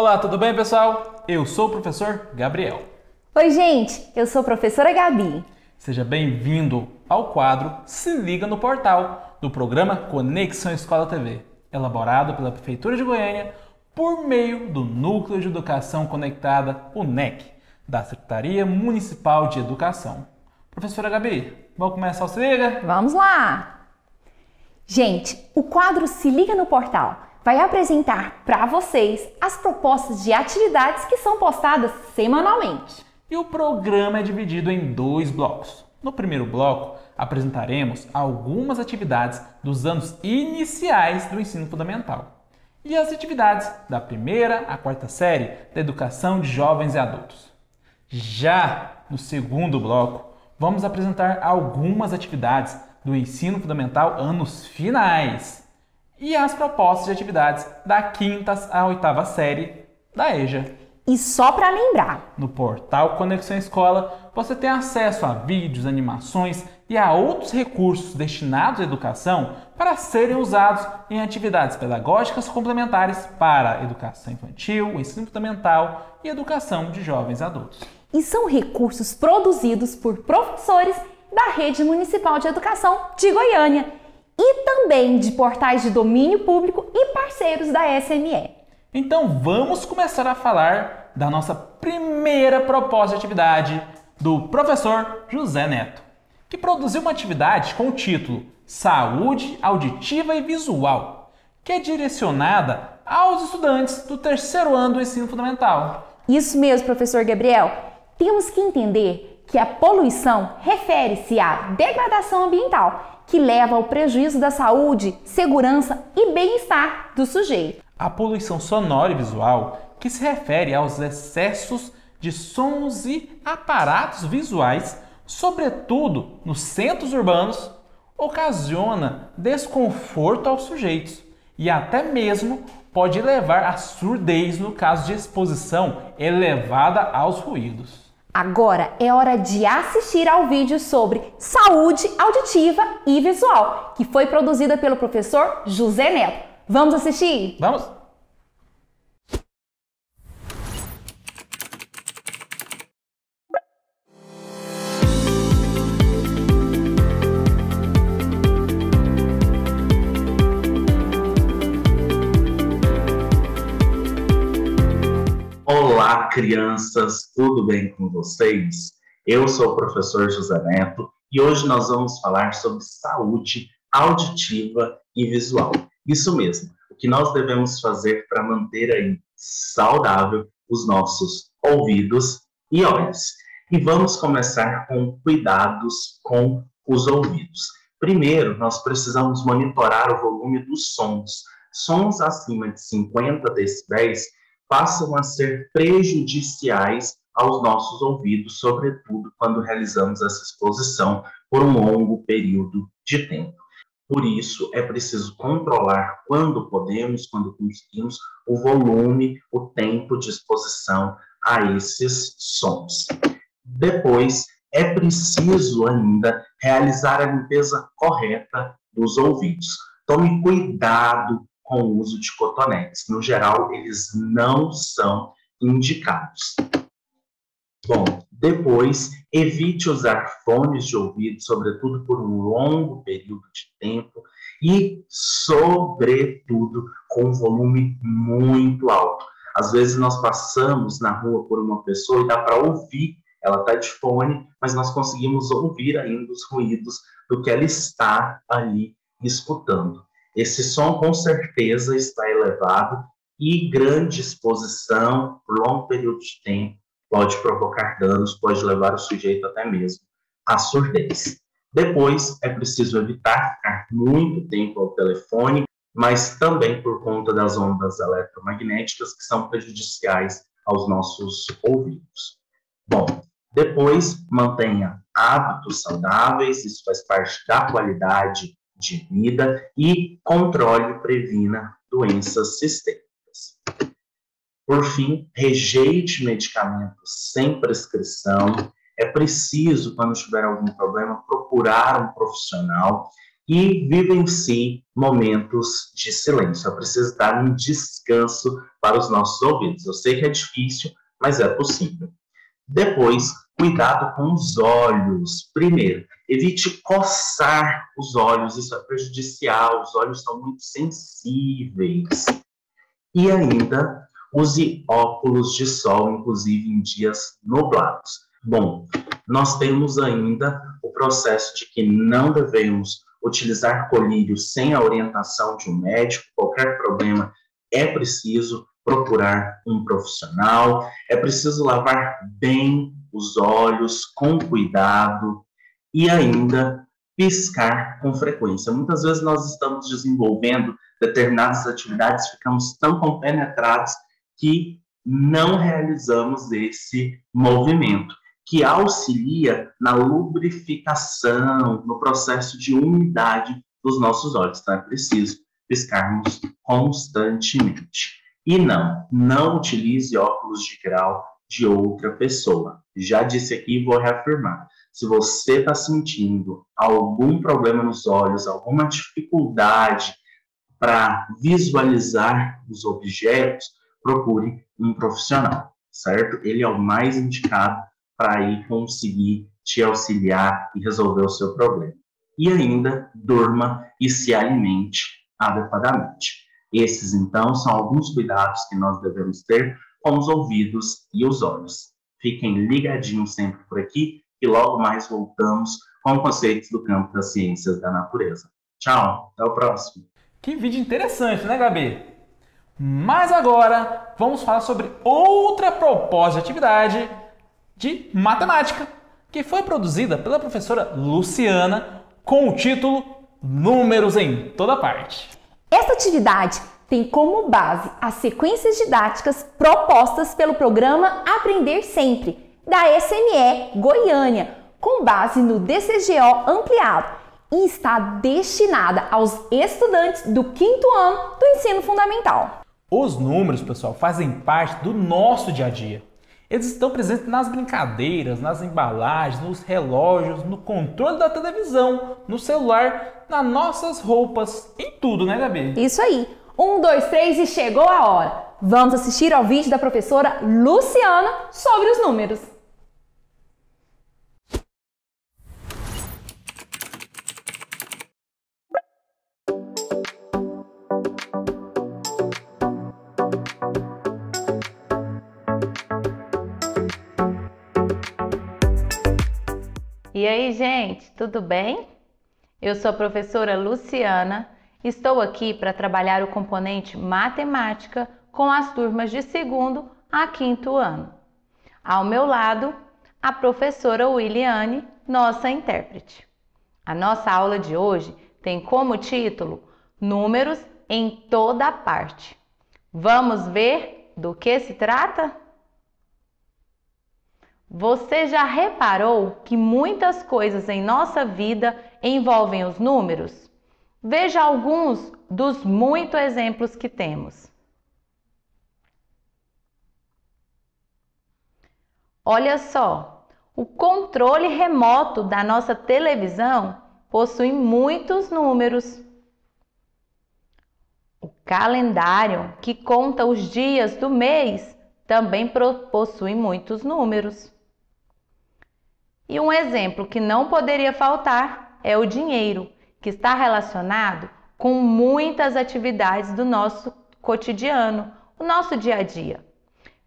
Olá, tudo bem, pessoal? Eu sou o professor Gabriel. Oi, gente, eu sou a professora Gabi. Seja bem-vindo ao quadro Se Liga no Portal, do programa Conexão Escola TV, elaborado pela Prefeitura de Goiânia por meio do Núcleo de Educação Conectada, o NEC, da Secretaria Municipal de Educação. Professora Gabi, vamos começar o Se Liga? Vamos lá! Gente, o quadro Se Liga no Portal vai apresentar para vocês as propostas de atividades que são postadas semanalmente. E o programa é dividido em 2 blocos. No primeiro bloco, apresentaremos algumas atividades dos anos iniciais do ensino fundamental e as atividades da 1ª à 4ª série da educação de jovens e adultos. Já no segundo bloco, vamos apresentar algumas atividades do ensino fundamental anos finais e as propostas de atividades da 5ª à 8ª série da EJA. E só para lembrar, no portal Conexão Escola, você tem acesso a vídeos, animações e a outros recursos destinados à educação para serem usados em atividades pedagógicas complementares para a educação infantil, ensino fundamental e educação de jovens e adultos. E são recursos produzidos por professores da Rede Municipal de Educação de Goiânia e também de portais de domínio público e parceiros da SME. Então vamos começar a falar da nossa primeira proposta de atividade do professor José Neto, que produziu uma atividade com o título Saúde Auditiva e Visual, que é direcionada aos estudantes do 3º ano do ensino fundamental. Isso mesmo, professor Gabriel. Temos que entender que a poluição refere-se à degradação ambiental, que leva ao prejuízo da saúde, segurança e bem-estar do sujeito. A poluição sonora e visual, que se refere aos excessos de sons e aparatos visuais, sobretudo nos centros urbanos, ocasiona desconforto aos sujeitos e até mesmo pode levar à surdez no caso de exposição elevada aos ruídos. Agora é hora de assistir ao vídeo sobre saúde auditiva e visual, que foi produzida pelo professor José Neto. Vamos assistir? Vamos! Olá, crianças, tudo bem com vocês? Eu sou o professor José Neto e hoje nós vamos falar sobre saúde auditiva e visual. Isso mesmo, o que nós devemos fazer para manter aí saudável os nossos ouvidos e olhos. E vamos começar com cuidados com os ouvidos. Primeiro, nós precisamos monitorar o volume dos sons. Sons acima de 50 decibéis passam a ser prejudiciais aos nossos ouvidos, sobretudo quando realizamos essa exposição por um longo período de tempo. Por isso, é preciso controlar quando podemos, quando conseguimos, o volume, o tempo de exposição a esses sons. Depois, é preciso ainda realizar a limpeza correta dos ouvidos. Tome cuidado com o uso de cotonetes. No geral, eles não são indicados. Bom, depois, evite usar fones de ouvido, sobretudo por um longo período de tempo e, sobretudo, com um volume muito alto. Às vezes, nós passamos na rua por uma pessoa e dá para ouvir, ela está de fone, mas nós conseguimos ouvir ainda os ruídos do que ela está ali escutando. Esse som, com certeza, está elevado e grande exposição por longo período de tempo pode provocar danos, pode levar o sujeito até mesmo à surdez. Depois, é preciso evitar ficar muito tempo ao telefone, mas também por conta das ondas eletromagnéticas que são prejudiciais aos nossos ouvidos. Bom, depois, mantenha hábitos saudáveis, isso faz parte da qualidade de vida, e controle e previna doenças sistêmicas. Por fim, rejeite medicamentos sem prescrição. É preciso, quando tiver algum problema, procurar um profissional e vivencie momentos de silêncio. É preciso dar um descanso para os nossos ouvidos. Eu sei que é difícil, mas é possível. Depois, cuidado com os olhos. Primeiro, evite coçar os olhos, isso é prejudicial, os olhos são muito sensíveis. E ainda, use óculos de sol, inclusive em dias nublados. Bom, nós temos ainda o processo de que não devemos utilizar colírios sem a orientação de um médico. Qualquer problema é preciso procurar um profissional, é preciso lavar bem os olhos, com cuidado, e ainda piscar com frequência. Muitas vezes nós estamos desenvolvendo determinadas atividades, ficamos tão compenetrados que não realizamos esse movimento, que auxilia na lubrificação, no processo de umidade dos nossos olhos. Então é preciso piscarmos constantemente. E não utilize óculos de grau de outra pessoa. Já disse aqui e vou reafirmar. Se você está sentindo algum problema nos olhos, alguma dificuldade para visualizar os objetos, procure um profissional, certo? Ele é o mais indicado para aí conseguir te auxiliar e resolver o seu problema. E ainda, durma e se alimente adequadamente. Esses, então, são alguns cuidados que nós devemos ter com os ouvidos e os olhos. Fiquem ligadinhos sempre por aqui e logo mais voltamos com conceitos do campo das ciências da natureza. Tchau, até o próximo. Que vídeo interessante, né, Gabi? Mas agora vamos falar sobre outra proposta de atividade de matemática que foi produzida pela professora Luciana com o título Números em Toda Parte. Esta atividade tem como base as sequências didáticas propostas pelo programa Aprender Sempre, da SME Goiânia, com base no DCGO ampliado, e está destinada aos estudantes do 5º ano do ensino fundamental. Os números, pessoal, fazem parte do nosso dia a dia. Eles estão presentes nas brincadeiras, nas embalagens, nos relógios, no controle da televisão, no celular, nas nossas roupas, em tudo, né, Gabi? Isso aí. 1, 2, 3 e chegou a hora. Vamos assistir ao vídeo da professora Luciana sobre os números. E aí, gente, tudo bem? Eu sou a professora Luciana, estou aqui para trabalhar o componente matemática com as turmas de 2º a 5º ano. Ao meu lado, a professora Williane, nossa intérprete. A nossa aula de hoje tem como título Números em Toda Parte. Vamos ver do que se trata? Você já reparou que muitas coisas em nossa vida envolvem os números? Veja alguns dos muitos exemplos que temos. Olha só, o controle remoto da nossa televisão possui muitos números. O calendário, que conta os dias do mês, também possui muitos números. E um exemplo que não poderia faltar é o dinheiro, que está relacionado com muitas atividades do nosso cotidiano, o nosso dia a dia.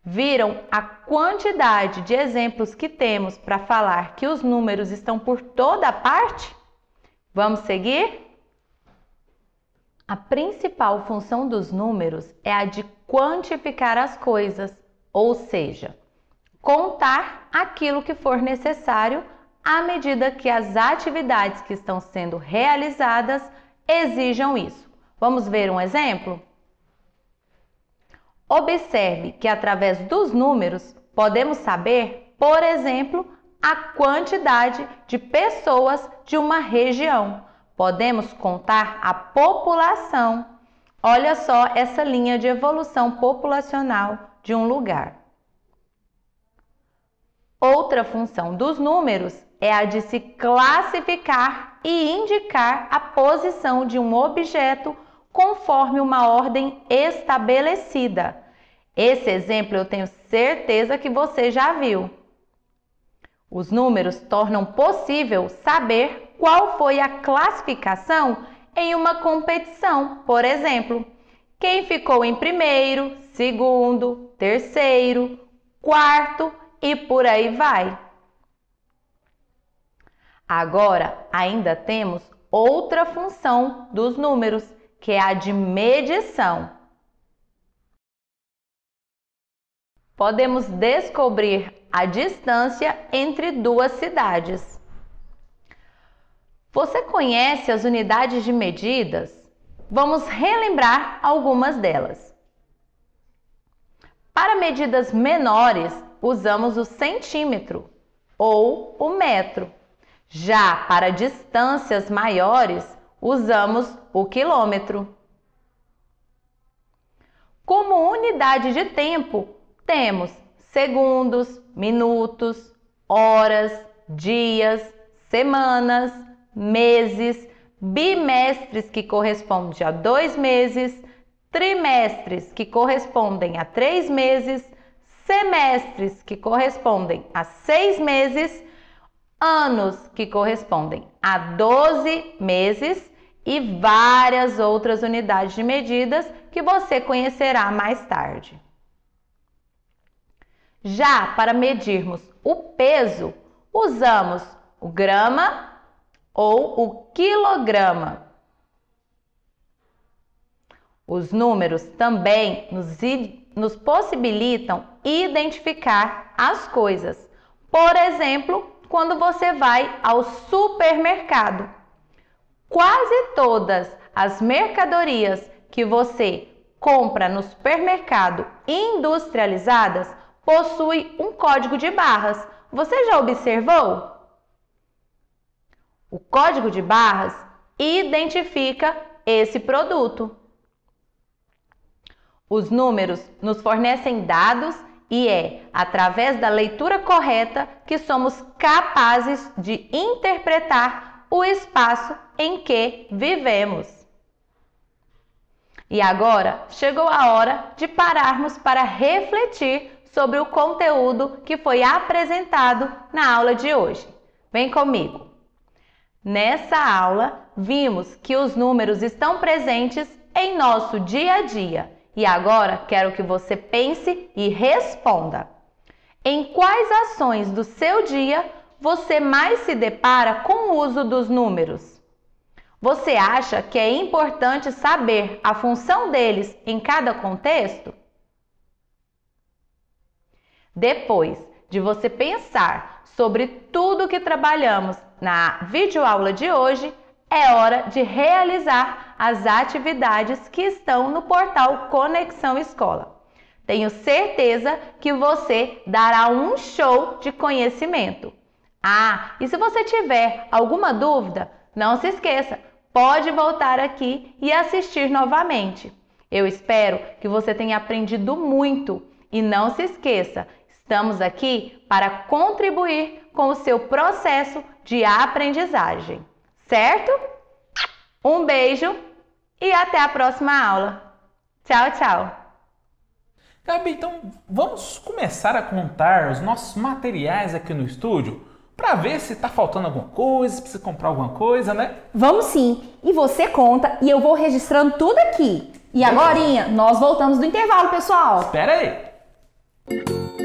Viram a quantidade de exemplos que temos para falar que os números estão por toda parte? Vamos seguir? A principal função dos números é a de quantificar as coisas, ou seja, contar aquilo que for necessário à medida que as atividades que estão sendo realizadas exijam isso. Vamos ver um exemplo? Observe que através dos números podemos saber, por exemplo, a quantidade de pessoas de uma região. Podemos contar a população. Olha só essa linha de evolução populacional de um lugar. Outra função dos números é a de se classificar e indicar a posição de um objeto conforme uma ordem estabelecida. Esse exemplo eu tenho certeza que você já viu. Os números tornam possível saber qual foi a classificação em uma competição. Por exemplo, quem ficou em primeiro, segundo, terceiro, quarto e por aí vai. Agora, ainda temos outra função dos números, que é a de medição. Podemos descobrir a distância entre duas cidades. Você conhece as unidades de medidas? Vamos relembrar algumas delas. Para medidas menores, usamos o centímetro ou o metro. Já para distâncias maiores, usamos o quilômetro. Como unidade de tempo, temos segundos, minutos, horas, dias, semanas, meses, bimestres que correspondem a 2 meses, trimestres que correspondem a 3 meses, semestres que correspondem a 6 meses, anos que correspondem a 12 meses e várias outras unidades de medidas que você conhecerá mais tarde. Já para medirmos o peso, usamos o grama ou o quilograma. Os números também nos possibilitam identificar as coisas. Por exemplo, quando você vai ao supermercado, quase todas as mercadorias que você compra no supermercado industrializadas possuem um código de barras. Você já observou? O código de barras identifica esse produto. Os números nos fornecem dados e é através da leitura correta que somos capazes de interpretar o espaço em que vivemos. E agora chegou a hora de pararmos para refletir sobre o conteúdo que foi apresentado na aula de hoje. Vem comigo! Nessa aula, vimos que os números estão presentes em nosso dia a dia. E agora quero que você pense e responda. Em quais ações do seu dia você mais se depara com o uso dos números? Você acha que é importante saber a função deles em cada contexto? Depois de você pensar sobre tudo que trabalhamos na videoaula de hoje, é hora de realizar as atividades que estão no portal Conexão Escola. Tenho certeza que você dará um show de conhecimento. E se você tiver alguma dúvida, não se esqueça, pode voltar aqui e assistir novamente. Eu espero que você tenha aprendido muito e não se esqueça, estamos aqui para contribuir com o seu processo de aprendizagem. Certo? Um beijo e até a próxima aula. Tchau, tchau. Gabi, então vamos começar a contar os nossos materiais aqui no estúdio para ver se está faltando alguma coisa, se precisa comprar alguma coisa, né? Vamos sim. E você conta e eu vou registrando tudo aqui. E agorinha, nós voltamos do intervalo, pessoal. Espera aí.